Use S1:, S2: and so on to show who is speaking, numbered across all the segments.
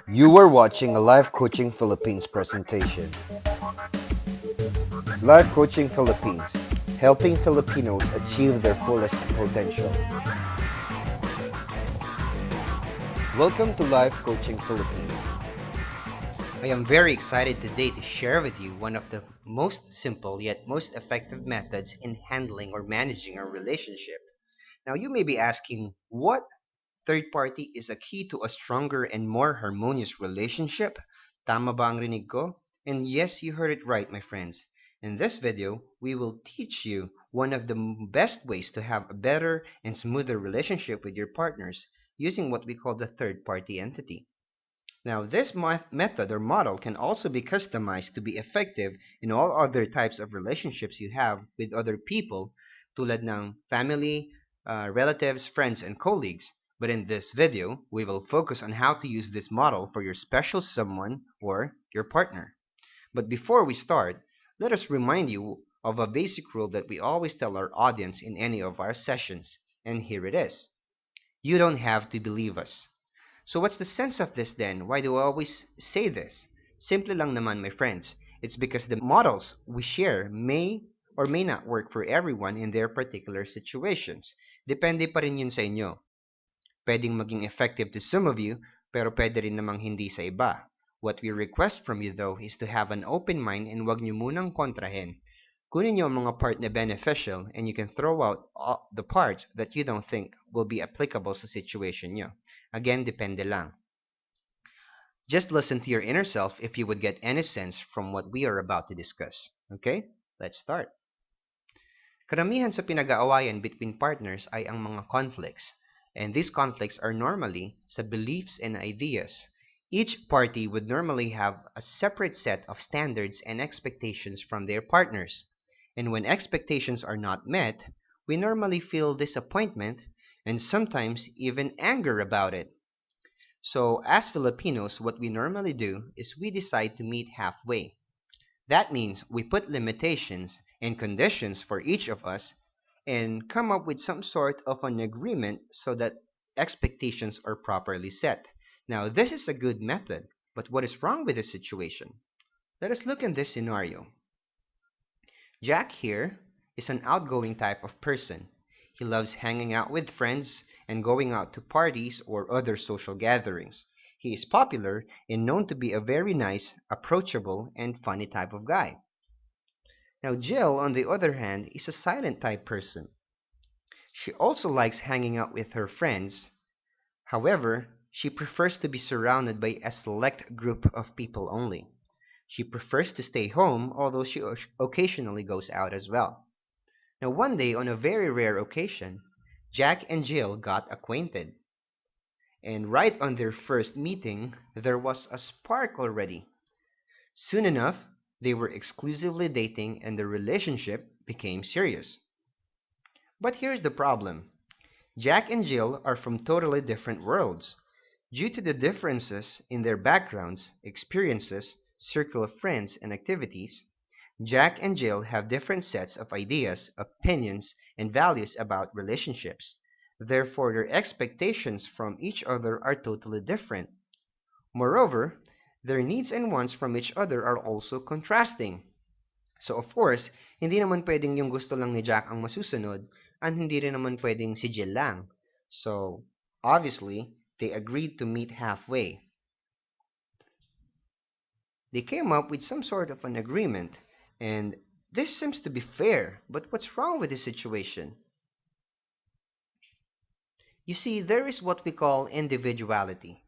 S1: You were watching a Life Coaching Philippines presentation. Life Coaching Philippines, helping Filipinos achieve their fullest potential. Welcome to Life Coaching Philippines.
S2: I am very excited today to share with you one of the most simple yet most effective methods in handling or managing a relationship. Now, you may be asking, what third party is a key to a stronger and more harmonious relationship? Tama ba ang rinig ko? And yes, you heard it right, my friends. In this video, we will teach you one of the best ways to have a better and smoother relationship with your partners using what we call the third party entity. Now, this method or model can also be customized to be effective in all other types of relationships you have with other people, tulad ng family, relatives, friends, and colleagues. But in this video, we will focus on how to use this model for your special someone or your partner. But before we start, let us remind you of a basic rule that we always tell our audience in any of our sessions, and here it is. You don't have to believe us. So what's the sense of this then? Why do I always say this? Simple lang naman, my friends. It's because the models we share may or may not work for everyone in their particular situations. Depende pa rin yun sa inyo. Pwedeng maging effective to some of you, pero pwede rin namang hindi sa iba. What we request from you though is to have an open mind and wag nyo munang kontrahin. Kunin nyo ang mga part na beneficial and you can throw out the parts that you don't think will be applicable sa situation nyo. Again, depende lang. Just listen to your inner self if you would get any sense from what we are about to discuss. Okay? Let's start. Karamihan sa pinag-aawayan between partners ay ang mga conflicts. And these conflicts are normally sa beliefs and ideas. Each party would normally have a separate set of standards and expectations from their partners. And when expectations are not met, we normally feel disappointment and sometimes even anger about it. So, as Filipinos, what we normally do is we decide to meet halfway. That means we put limitations and conditions for each of us and come up with some sort of an agreement so that expectations are properly set. Now, this is a good method, but what is wrong with this situation? Let us look in this scenario. Jack here is an outgoing type of person. He loves hanging out with friends and going out to parties or other social gatherings. He is popular and known to be a very nice, approachable, and funny type of guy. Now, Jill, on the other hand, is a silent type person. She also likes hanging out with her friends. However, she prefers to be surrounded by a select group of people only. She prefers to stay home, although she occasionally goes out as well. Now, one day, on a very rare occasion, Jack and Jill got acquainted. And right on their first meeting, there was a spark already. Soon enough, they were exclusively dating and the relationship became serious. But here's the problem. Jack and Jill are from totally different worlds. Due to the differences in their backgrounds, experiences, circle of friends, and activities, Jack and Jill have different sets of ideas, opinions, and values about relationships. Therefore, their expectations from each other are totally different. Moreover, their needs and wants from each other are also contrasting. So of course, hindi naman pwedeng yung gusto lang ni Jack ang masusunod, and hindi rin naman pwedeng si Jill lang. So, obviously, they agreed to meet halfway. They came up with some sort of an agreement, and this seems to be fair, but what's wrong with this situation? You see, there is what we call individuality.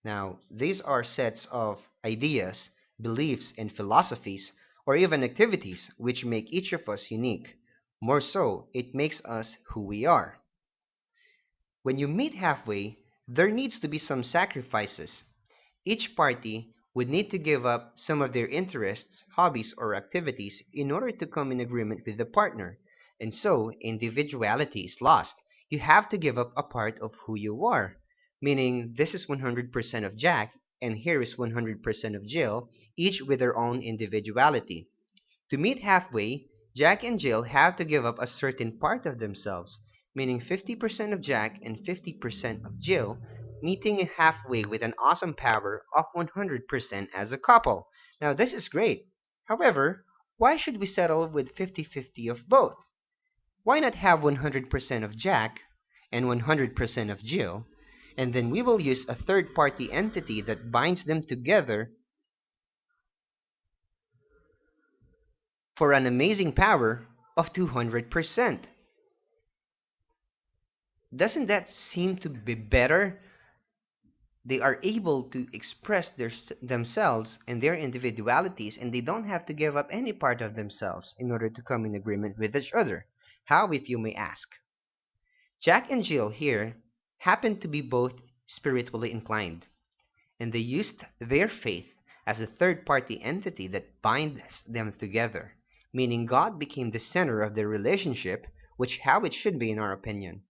S2: Now, these are sets of ideas, beliefs, and philosophies, or even activities which make each of us unique. More so, it makes us who we are. When you meet halfway, there needs to be some sacrifices. Each party would need to give up some of their interests, hobbies, or activities in order to come in agreement with the partner. And so, individuality is lost. You have to give up a part of who you are. Meaning, this is 100% of Jack, and here is 100% of Jill, each with their own individuality. To meet halfway, Jack and Jill have to give up a certain part of themselves, meaning 50% of Jack and 50% of Jill meeting halfway with an awesome power of 100% as a couple. Now, this is great. However, why should we settle with 50-50 of both? Why not have 100% of Jack and 100% of Jill, and then we will use a third-party entity that binds them together for an amazing power of 200%. Doesn't that seem to be better? They are able to express themselves and their individualities, and they don't have to give up any part of themselves in order to come in agreement with each other. How, if you may ask? Jack and Jill here happen to be both spiritually inclined, and they used their faith as a third-party entity that binds them together, meaning God became the center of their relationship, which how it should be in our opinion.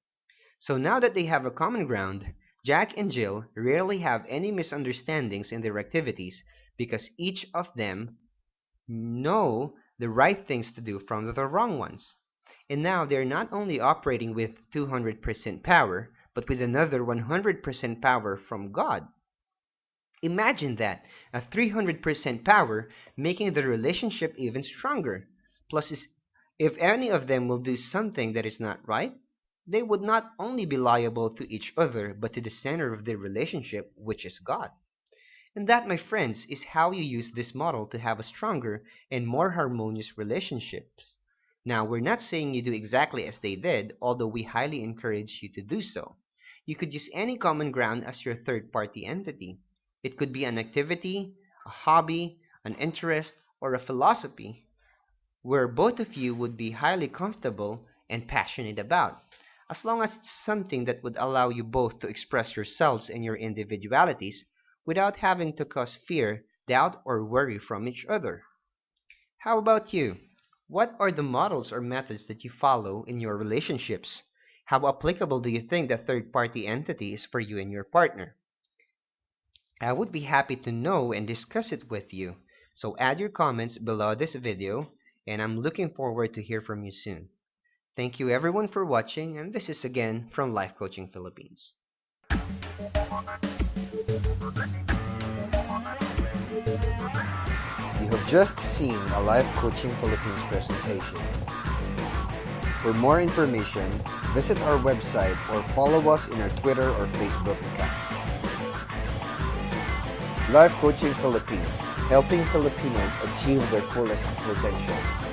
S2: So now that they have a common ground, Jack and Jill rarely have any misunderstandings in their activities because each of them know the right things to do from the wrong ones. And now they're not only operating with 200% power, but with another 100% power from God. Imagine that, a 300% power making the relationship even stronger. Plus, if any of them will do something that is not right, they would not only be liable to each other, but to the center of their relationship, which is God. And that, my friends, is how you use this model to have a stronger and more harmonious relationships. Now, we're not saying you do exactly as they did, although we highly encourage you to do so. You could use any common ground as your third-party entity. It could be an activity, a hobby, an interest, or a philosophy, where both of you would be highly comfortable and passionate about, as long as it's something that would allow you both to express yourselves and your individualities without having to cause fear, doubt, or worry from each other. How about you? What are the models or methods that you follow in your relationships? How applicable do you think the third-party entity is for you and your partner? I would be happy to know and discuss it with you, so add your comments below this video, and I'm looking forward to hear from you soon. Thank you everyone for watching, and this is again from Life Coaching Philippines.
S1: You have just seen a Life Coaching Philippines presentation. For more information, visit our website or follow us in our Twitter or Facebook accounts. Life Coaching Philippines, helping Filipinos achieve their fullest potential.